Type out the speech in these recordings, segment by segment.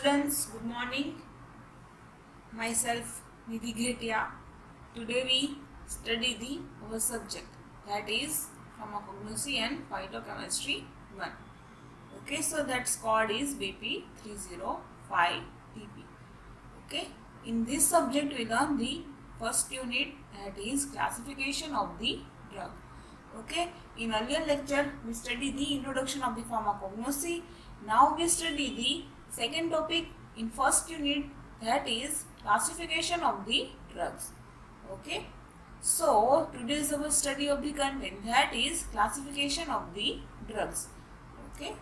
Students, good morning. Myself Nidhi Ghetia. Today we study our subject, that is pharmacognosy and phytochemistry 1. Okay, so that's code is BP 305 TP. Okay, in this subject we learn the first unit, that is classification of the drug. Okay, in earlier lecture we studied the introduction of the pharmacognosy. Now we study the second topic in first unit, that is classification of the drugs. Okay, so today is our study of the content, that is classification of the drugs. Okay,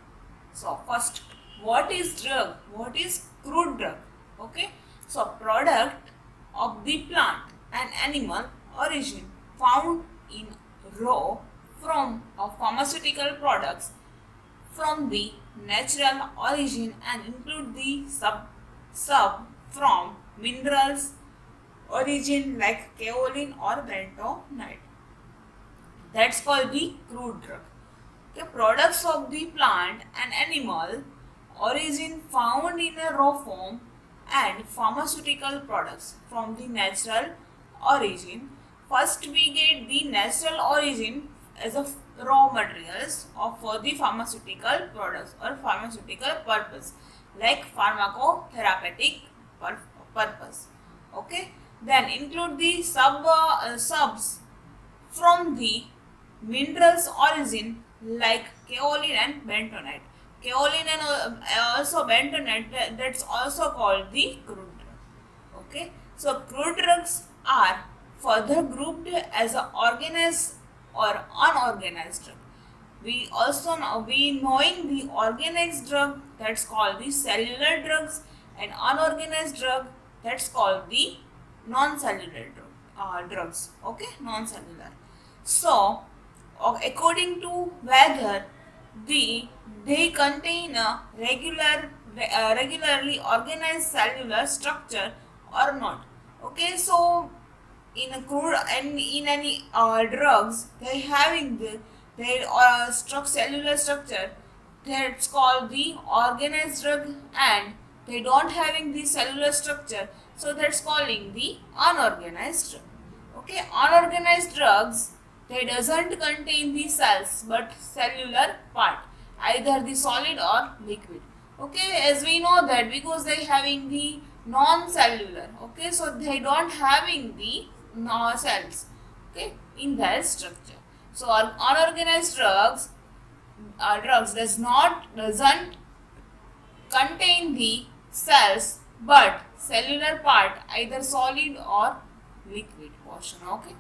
so first, what is drug? What is crude drug? Okay, so product of the plant and animal origin found in raw from of pharmaceutical products from the natural origin and include the sub from minerals origin like kaolin or bentonite. That's called the crude drug. Okay, products of the plant and animal origin found in a raw form and pharmaceutical products from the natural origin. First we get the natural origin as a raw materials for the pharmaceutical products or pharmaceutical purpose, like pharmacotherapeutic purpose. Okay, then include the subs from the minerals origin like kaolin and bentonite. Kaolin and also bentonite, that's also called the crude drug. Okay, so crude drugs are further grouped as a organized or unorganized drug. We also knowing the organized drug, that's called the cellular drugs, and unorganized drug, that's called the non-cellular drugs. Okay, non-cellular. So according to whether they contain a regularly organized cellular structure or not. Okay, so in a crude and in any drugs, they having their cellular structure, that's called the organized drug, and they don't having the cellular structure, so that's calling the unorganized drug. Okay, unorganized drugs, they doesn't contain the cells but cellular part, either the solid or liquid. Okay, as we know that because they having the non-cellular, okay, so they don't having the cells, okay, in their structure. So unorganized drugs doesn't contain the cells but cellular part, either solid or liquid portion. Okay,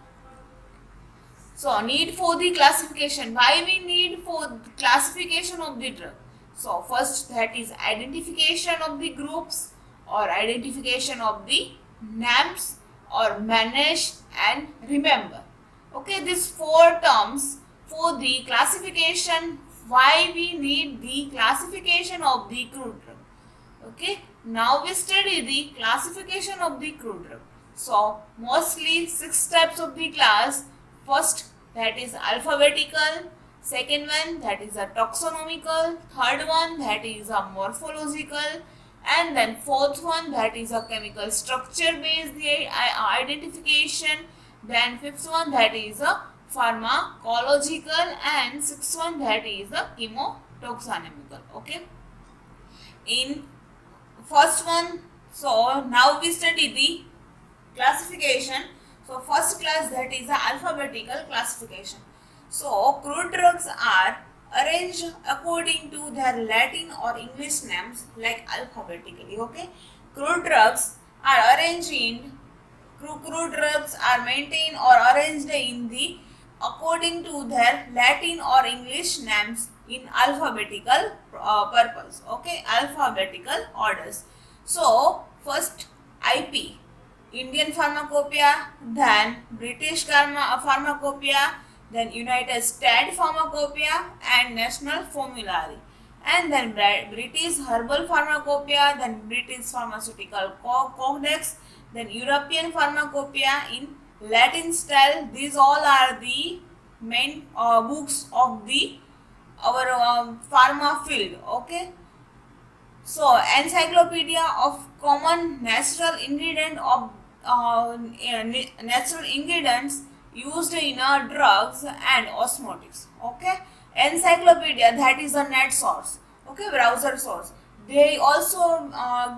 so need for the classification. Why we need for classification of the drug? So first, that is identification of the groups or identification of the names or manage and remember. Okay, these four terms for the classification. Why we need the classification of the crude drug? Okay, now we study the classification of the crude drug. So mostly 6 steps of the class. First, that is alphabetical. Second one, that is a taxonomical. Third one, that is a morphological. And then fourth one, that is a chemical structure based identification. Then fifth one, that is a pharmacological, and sixth one, that is a chemotaxonomical. Okay, in first one, so now we study the classification. So first class, that is the alphabetical classification. So crude drugs are arranged according to their Latin or English names, like alphabetically. Okay, crude drugs are arranged in crude drugs are maintained or arranged in the according to their Latin or English names in alphabetical purpose. Okay, alphabetical orders. So first IP, Indian Pharmacopoeia, then British Pharmacopoeia, then United States Pharmacopoeia, and National Formulary, and then British Herbal Pharmacopoeia, then British Pharmaceutical Codex, then European Pharmacopoeia in Latin style. These all are the main books of the our pharma field. Okay, So, encyclopedia of common natural ingredient of natural ingredients used in drugs and osmotics. Okay, encyclopedia, that is a net source. Okay, browser source. They also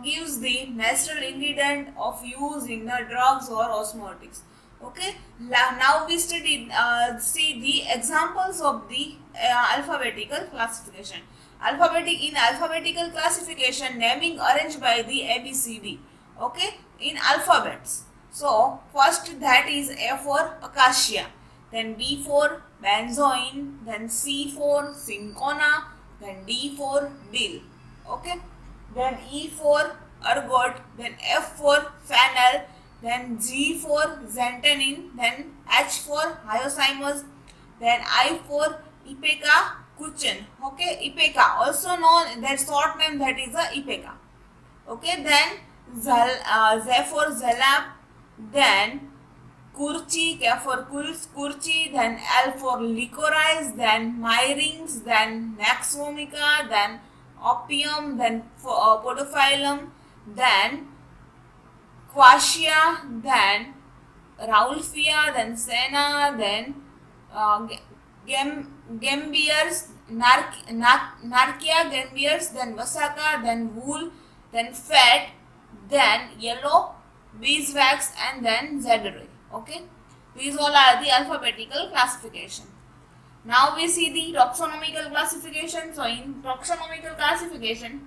gives the natural ingredient of use in the drugs or osmotics. Okay, now we see the examples of the alphabetical classification. In alphabetical classification, naming arranged by the ABCD. Okay, in alphabets. So first, that is A for acacia, then B for benzoin, then C for cinchona, then D for dill. Okay, then E for ergot, then F for fennel, then G for xanthanin, then H for hyoscyamus, then I for Ipeca kuchen. Okay, Ipeca, also known that short name, that is a Ipeca. Okay, then Z for Zalap, then Kurchi, K for Kurchi, then L for licorice, then Myrings, then Naxvomica, then Opium, then Podophyllum, then Quassia, then Rauwolfia, then Senna, then Gambiers, Narcia Gambiers, then Vasaka, then Wool, then Fat, then Yellow, Beeswax, and then Zeddery. Okay, these all are the alphabetical classification. Now we see the taxonomical classification. So in taxonomical classification,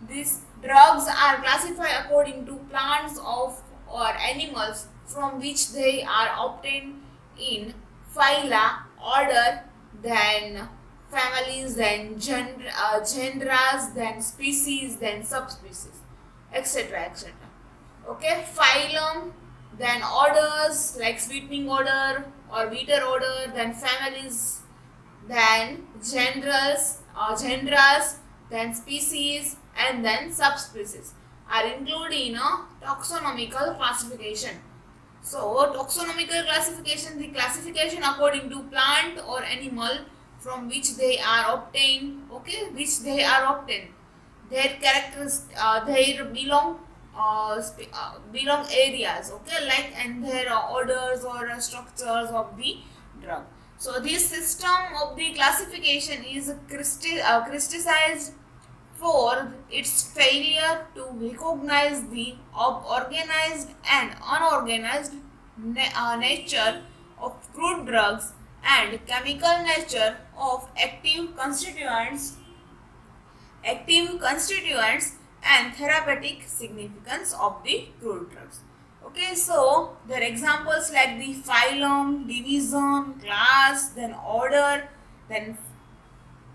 these drugs are classified according to plants of or animals from which they are obtained in phyla, order, then families, then genera, then species, then subspecies, etc. etc. Okay, phylum, then orders like sweetening order or bitter order, then families, then genres, then species, and then subspecies are included in a taxonomical classification. So, taxonomical classification, the classification according to plant or animal from which they are obtained. Okay, which they are obtained. Their characters, their belong areas. Okay, like and their orders or structures of the drug. So, this system of the classification is criticized for its failure to recognize the organized and unorganized nature of crude drugs and chemical nature of active constituents and therapeutic significance of the crude drugs. Okay, so there are examples like the phylum, division, class, then order, then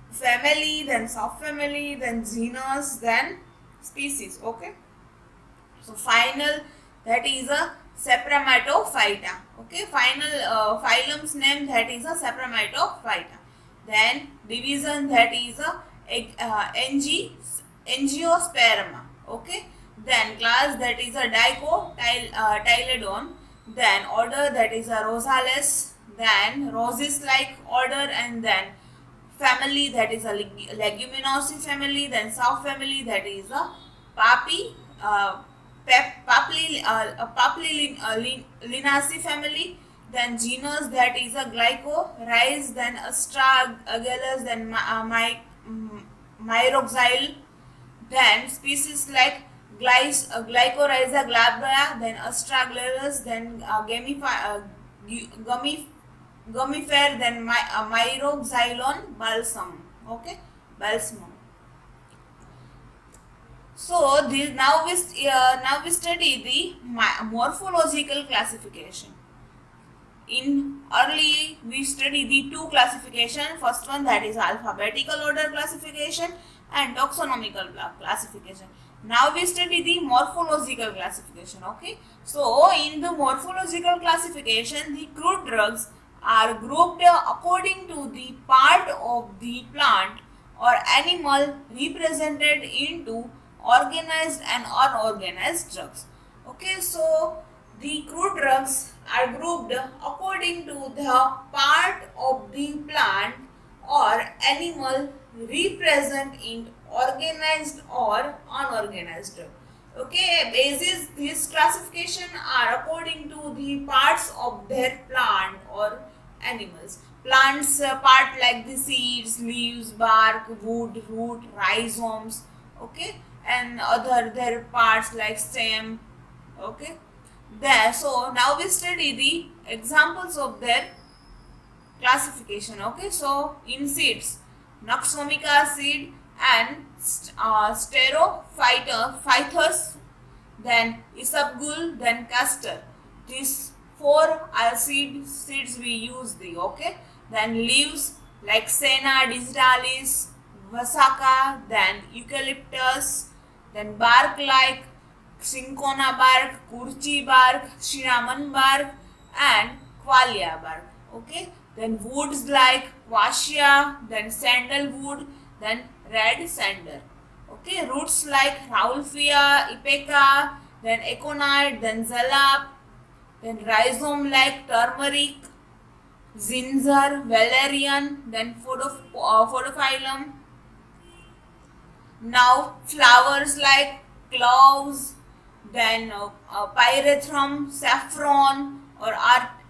family, then subfamily, then genus, then species. Okay, so final, that is a Sapromatophyta. Okay, final phylum's name, that is a Sapromatophyta. Then division, that is a Angiosperma. Okay, then class, that is a Dicotyledon. Then order, that is a Rosales. Then Roses like order, and then family, that is a Leguminosae family. Then subfamily, that is a Papilinaceae family. Then genus, that is a Glycorhiza. Then Astragalus, then Myroxyle. Then species like Glycorhiza glabra, then Astragalus, then Gummifer, then Myroxylon balsam. Okay, balsamum. So this now we study the morphological classification. In early we study the two classification. First one, that is alphabetical order classification and taxonomical classification. Now we study the morphological classification. Okay, so in the morphological classification, the crude drugs are grouped according to the part of the plant or animal represented into organized and unorganized drugs. Okay, so the crude drugs are grouped according to the part of the plant or animal represent in organized or unorganized. Okay, basis this classification are according to the parts of their plant or animals. Plants part like the seeds, leaves, bark, wood, root, rhizomes. Okay, and other their parts like stem. Okay, there. So now we study the examples of their classification. Okay, so in seeds, Nux vomica seed and Sterophytus, then Isabgul, then Castor. These four are seeds we use the. Okay, then leaves like Senna digitalis, Vasaka, then Eucalyptus, then bark like Cinchona bark, Kurchi bark, Shiraman bark, and Qualia bark. Okay, then woods like quassia, then sandalwood, then red sandal. Okay, roots like Rauwolfia, Ipeca, then aconite, then zalap, then rhizome like turmeric, ginger, valerian, then podophyllum. Now flowers like cloves, then pyrethrum, saffron, or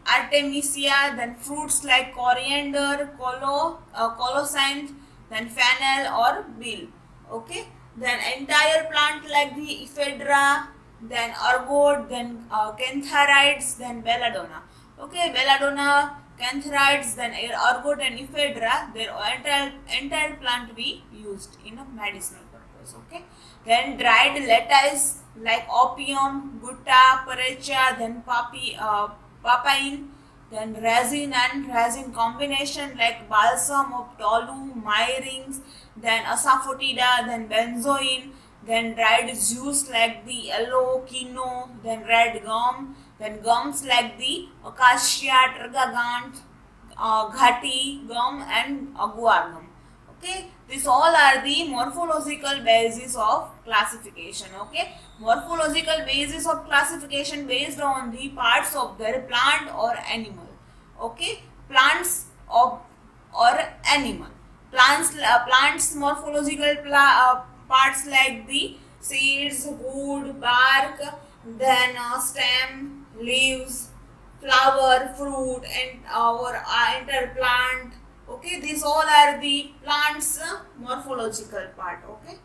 artemisia, then fruits like coriander, colocynth, then fennel or bill. Okay, then entire plant like the ephedra, then ergot, then cantharides, then belladonna. Okay, belladonna, cantharides, then ergot and ephedra, their entire plant we used in a medicinal purpose. Okay, then dried lettuce like opium, gutta, parecha, then papain, then resin and resin combination like balsam of tolu, myrings, then asafoetida, then benzoin, then dried juice like the yellow quino, then red gum, then gums like the acacia, tragagant, ghati gum, and aguar gum. Okay, these all are the morphological basis of classification. Okay, morphological basis of classification based on the parts of their plant or animal. Okay, plants of or animal. Plants morphological parts like the seeds, wood, bark, then stem, leaves, flower, fruit, and our entire plant. Okay, these all are the plants morphological part. Okay,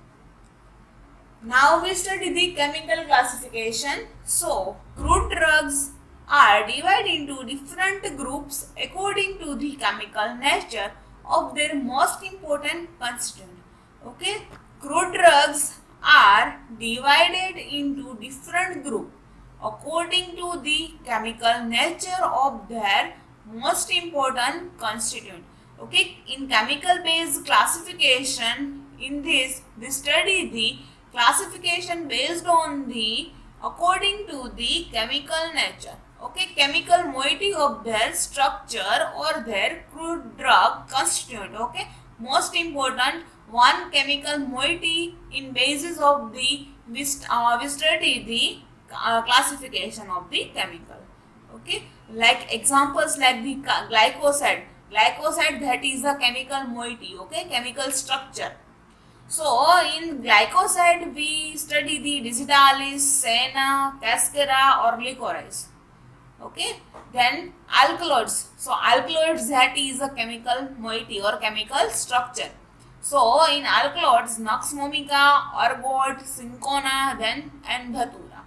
now we study the chemical classification. So crude drugs are divided into different groups according to the chemical nature of their most important constituent. Okay, crude drugs are divided into different groups according to the chemical nature of their most important constituent. Okay, in chemical based classification, in this we study the classification based on the according to the chemical nature. Okay, chemical moiety of their structure or their crude drug constituent. Okay, most important one chemical moiety in basis of the we study the classification of the chemical. Okay, like examples like the glycoside. Glycoside, that is the chemical moiety. Okay, chemical structure. So in glycoside we study the digitalis, senna, cascara or licorice. Okay, then alkaloids. So alkaloids, that is a chemical moiety or chemical structure. So in alkaloids, Nux vomica, ergot, cinchona, then and dhatura.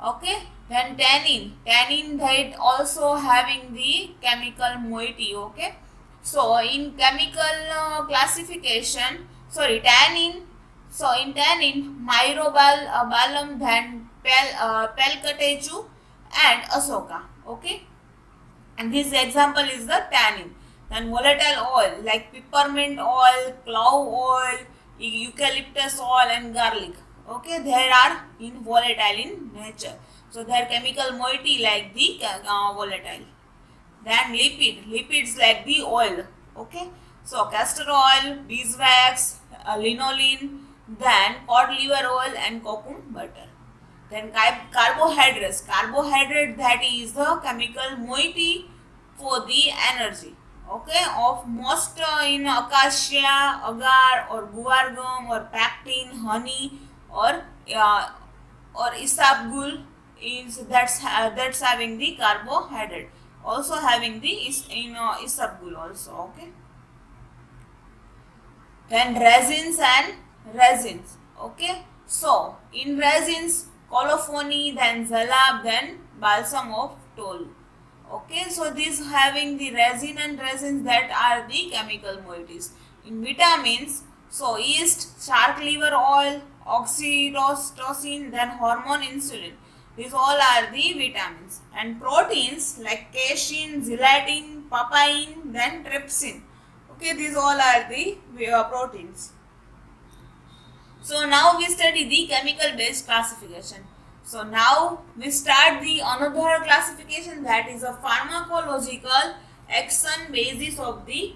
Okay, then tannin that also having the chemical moiety. Okay, so in chemical classification, tannin. So in tannin, myrobalan, then palcatechu and asoka. Okay, and this example is the tannin. Then volatile oil like peppermint oil, clove oil, eucalyptus oil, and garlic. Okay, they are in volatile in nature. So their chemical moiety like the volatile. Then lipids like the oil. Okay, so castor oil, beeswax, linolene, then cod liver oil and cocoa butter. Then carbohydrate, that is the chemical moiety for the energy. okay, of most in acacia, agar, or guar gum, or pectin, honey, uh, or isabgol is that's having the carbohydrate. Also having the isabgol also. Okay. Then resins. Okay. So in resins, colophony, then zalab, then balsam of Tolu. Okay, so these having the resin and resins, that are the chemical moieties. In vitamins, so yeast, shark liver oil, oxytocin, then hormone insulin. These all are the vitamins. And proteins like casein, gelatin, papain, then trypsin. Okay, these all are the proteins. So now we study the chemical based classification. So now we start the another classification, that is a pharmacological action basis of the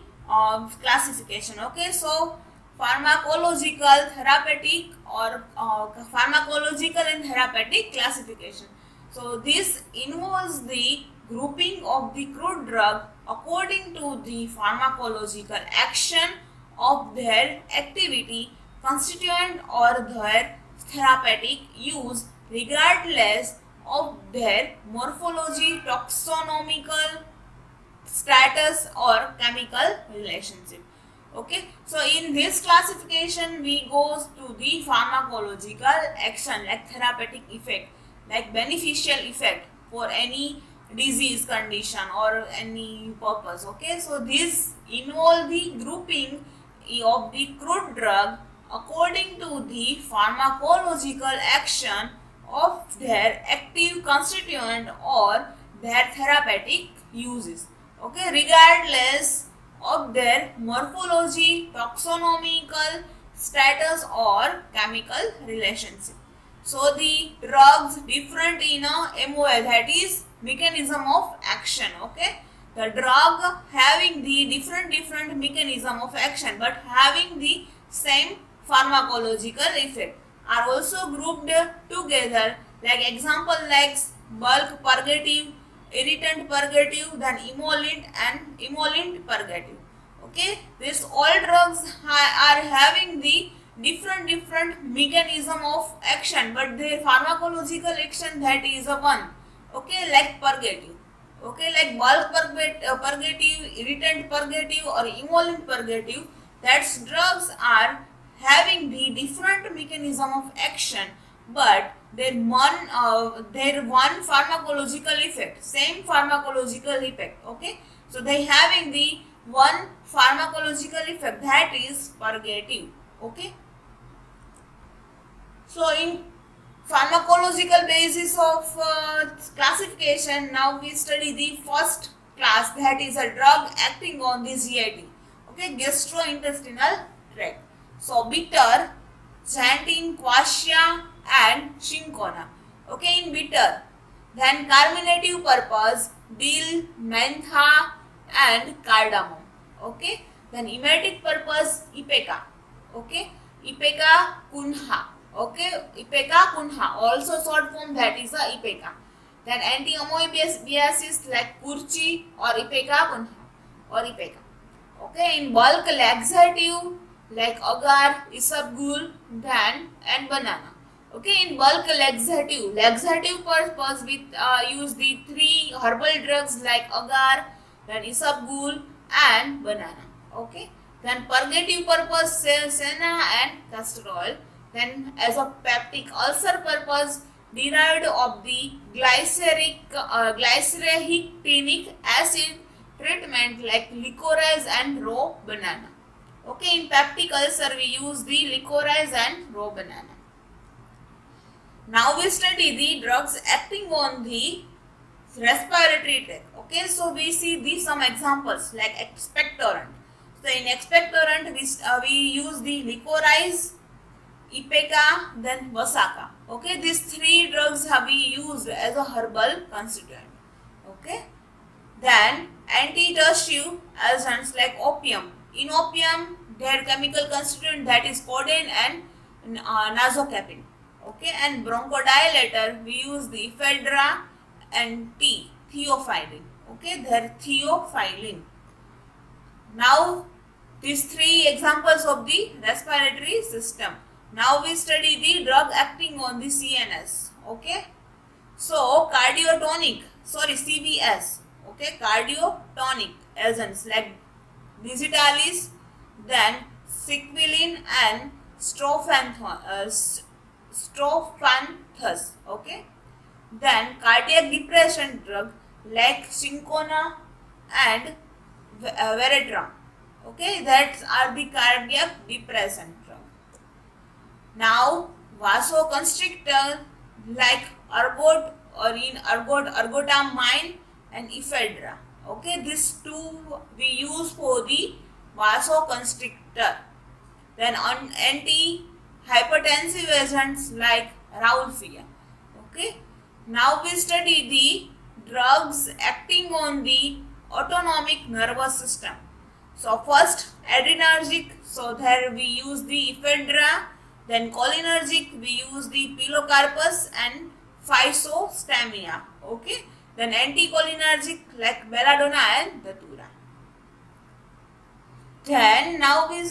classification. Okay, so pharmacological, therapeutic, or pharmacological and therapeutic classification. So this involves the grouping of the crude drug according to the pharmacological action of their activity, constituent, or their therapeutic use, regardless of their morphology, taxonomical status, or chemical relationship. Okay, so in this classification we goes to the pharmacological action like therapeutic effect, like beneficial effect for any disease condition or any purpose. Okay, so this involve the grouping of the crude drug according to the pharmacological action of their active constituent or their therapeutic uses. Okay, regardless of their morphology, taxonomical status, or chemical relationship. So the drugs different in a MOA, that is mechanism of action. Okay, the drug having the different mechanism of action but having the same pharmacological effect are also grouped together, like example like bulk purgative, irritant purgative, then emollient and emollient purgative. Okay, these all drugs are having the different mechanism of action but their pharmacological action, that is a one. Okay, like purgative. Okay, like bulk purgative, irritant purgative, or emollient purgative, that drugs are having the different mechanism of action but their one pharmacological effect, same pharmacological effect. Okay, so they having the one pharmacological effect, that is purgative. Okay, so in pharmacological basis of classification, now we study the first class, that is a drug acting on the GIT. Okay, gastrointestinal tract. So bitter, xanthine, quassia, and cinchona. Okay, in bitter, then carminative purpose, dill, mentha, and cardamom. Okay, then emetic purpose, ipeca. Okay, ipeca cunha. Okay, ipeca cunha, also short form, that is a ipeca. Then anti-amoebiasis like curchi or ipeca cunha or ipeca. Okay, in bulk laxative like agar, isabgol, then and banana. Okay, in bulk laxative purpose we use the three herbal drugs like agar, then isabgol, and banana. Okay, then purgative purpose senna and castor oil. Then as a peptic ulcer purpose derived of the glycerrhinic acid treatment like licorice and raw banana. Okay, in peptic ulcer we use the licorice and raw banana. Now we study the drugs acting on the respiratory tract. Okay, so we see these some examples like expectorant. So in expectorant we use the licorice, ipeca, then vasaka. Okay, these three drugs have we used as a herbal constituent. Okay, then antitussive agents like opium. In opium, their chemical constituent, that is codeine and nazocapine. Okay, and bronchodilator we use the ephedra and theophylline. Okay, their theophylline. Now these three examples of the respiratory system. Now we study the drug acting on the CNS. Okay. So cardiotonic, sorry CVS. Okay, cardiotonic agents like digitalis, then sequilin and strophanthus. Okay. Then cardiac depression drug like Syncona and Veretrum. Okay, that are the cardiac depression drug. Now vasoconstrictor like ergotamine and ephedra. Okay, these two we use for the vasoconstrictor. Then on anti-hypertensive agents like Raufolfia. Okay. Now we study the drugs acting on the autonomic nervous system. So first adrenergic, so there we use the ephedra. Then cholinergic, we use the pilocarpus and physostemia. Okay. Then anticholinergic like belladonna and datura. Then now we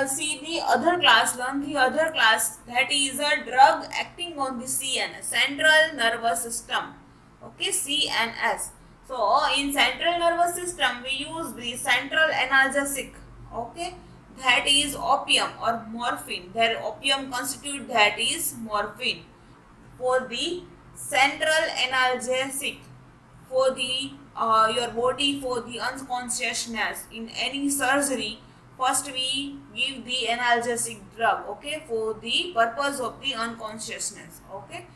see the other class, learn the other class, that is a drug acting on the CNS, central nervous system. Okay, CNS. So in central nervous system we use the central analgesic. Okay, that is opium or morphine. Their opium constitute that is morphine for the central analgesic for the your body for the unconsciousness. In any surgery, first we give the analgesic drug, okay, for the purpose of the unconsciousness. Okay,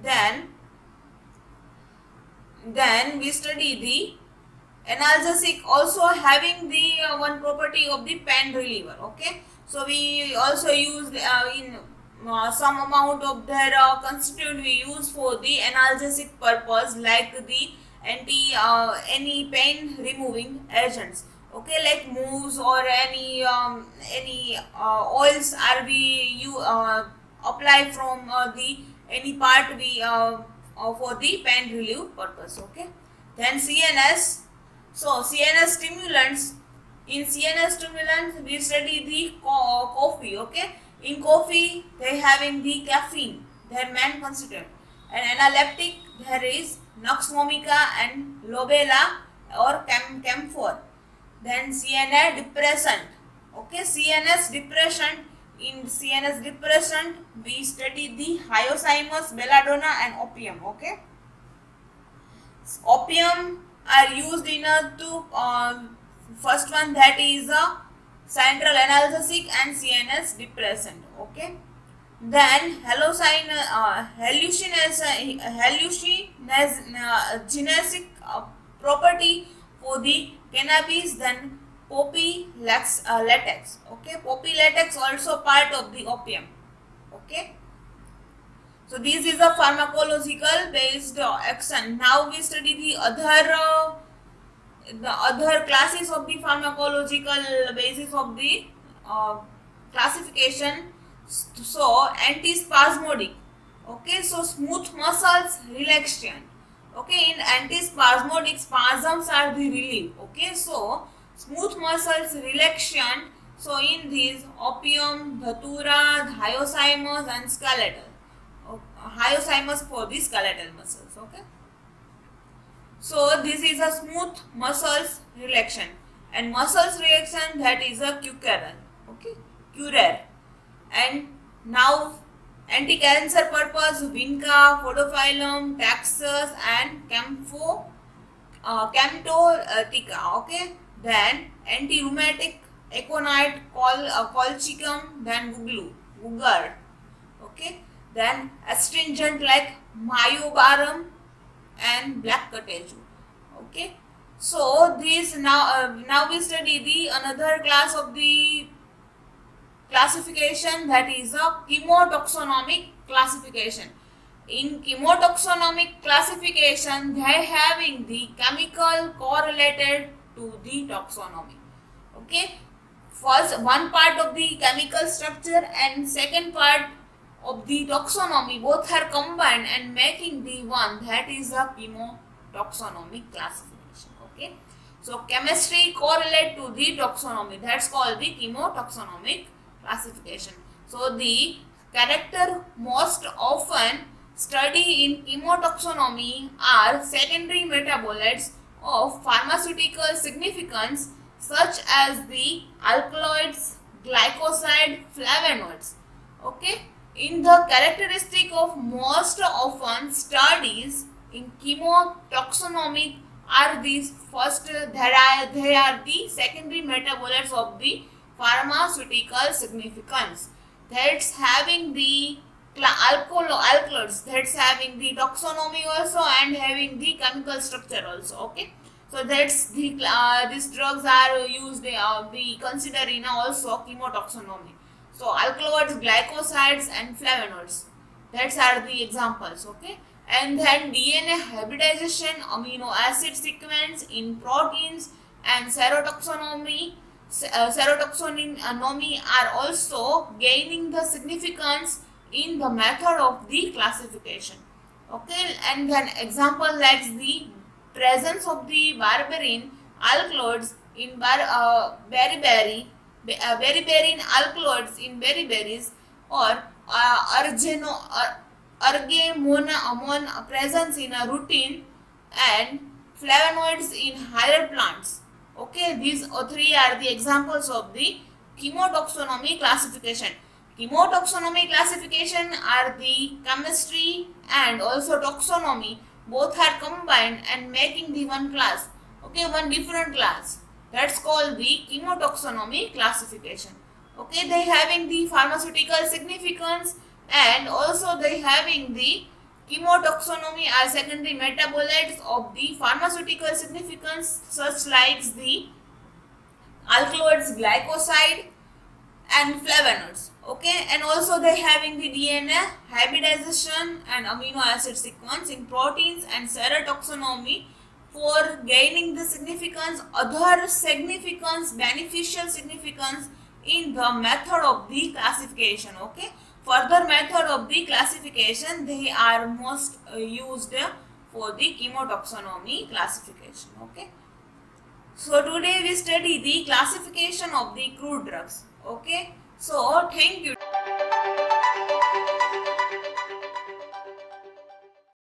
then we study the analgesic also having the one property of the pain reliever. Okay, so we also use in some amount of their constituent we use for the analgesic purpose, like the any pain removing agents. Okay, like moves or any oils are we you apply from the any part we for the pain relief purpose. Okay, then CNS. So CNS stimulants. In CNS stimulants we study the coffee. Okay, in coffee they having the caffeine, their main constituent, and analeptic there is Nux vomica and lobella or camphor. Then CNS depressant. Okay, CNS depressant. In CNS depressant we study the hyoscyamus, belladonna and opium. Okay, opium are used in two first one, that is a central analgesic and CNS depressant. Okay, then hallucinogenic property for the cannabis. Then poppy latex. Okay, poppy latex also part of the opium. Okay, so this is a pharmacological based action. Now we study the other classes of the pharmacological basis of the classification. So antispasmodic. Okay, so smooth muscles relaxation. Okay, in antispasmodic, spasms are the relief. Okay, so smooth muscles relaxation. So in these opium, datura, hyoscyamus and skeletal. Hyoscyamus for the skeletal muscles. Okay, so this is a smooth muscles relaxation, and muscles reaction, that is a Cureral. Okay, Curer. And now anti-cancer purpose, Vinca, Podophyllum, Taxus and Camptotheca. Okay, then anti-rheumatic, Aconite, Colchicum, then Guggard. Okay, then astringent like Mayobarum and black catechu. Okay, so this now we study the another class of the classification, that is a chemotaxonomic classification. In chemotaxonomic classification, they having the chemical correlated to the taxonomy. Okay, first one part of the chemical structure and second part of the taxonomy, both are combined and making the one, that is a chemotaxonomic classification. Okay, So chemistry correlate to the taxonomy. That's called the chemotaxonomic classification. So the character most often studied in chemotaxonomy are secondary metabolites of pharmaceutical significance such as the alkaloids, glycoside, flavonoids. Okay, in the characteristic of most often studies in chemotaxonomic are these first they are the secondary metabolites of the pharmaceutical significance, that's having the alkaloids, that's having the taxonomy also and having the chemical structure also. Okay, so that's the these drugs are used be considered in also chemotaxonomy. So alkaloids, glycosides and flavonoids, that are the examples. Okay, and then DNA hybridization, amino acid sequence in proteins and serotaxonomy are also gaining the significance in the method of the classification. Okay, and then example like the presence of the berberine alkaloids in berberine alkaloids in berries, or argemone presence in a routine, and flavonoids in higher plants. Okay, these three are the examples of the chemotaxonomy classification. Chemotaxonomy classification are the chemistry and also taxonomy, both are combined and making the one class. Okay, one different class. That's called the chemotaxonomy classification. Okay, they having the pharmaceutical significance and also they having the chemotaxonomy are secondary metabolites of the pharmaceutical significance such like the alkaloids, glycoside and flavonoids. Okay, and also they having the DNA hybridization and amino acid sequence in proteins and serotaxonomy for gaining the significance, other significance, beneficial significance in the method of the classification. Okay, further method of the classification they are most used for the chemotaxonomy classification. Okay, so today we study the classification of the crude drugs. Okay, so thank you.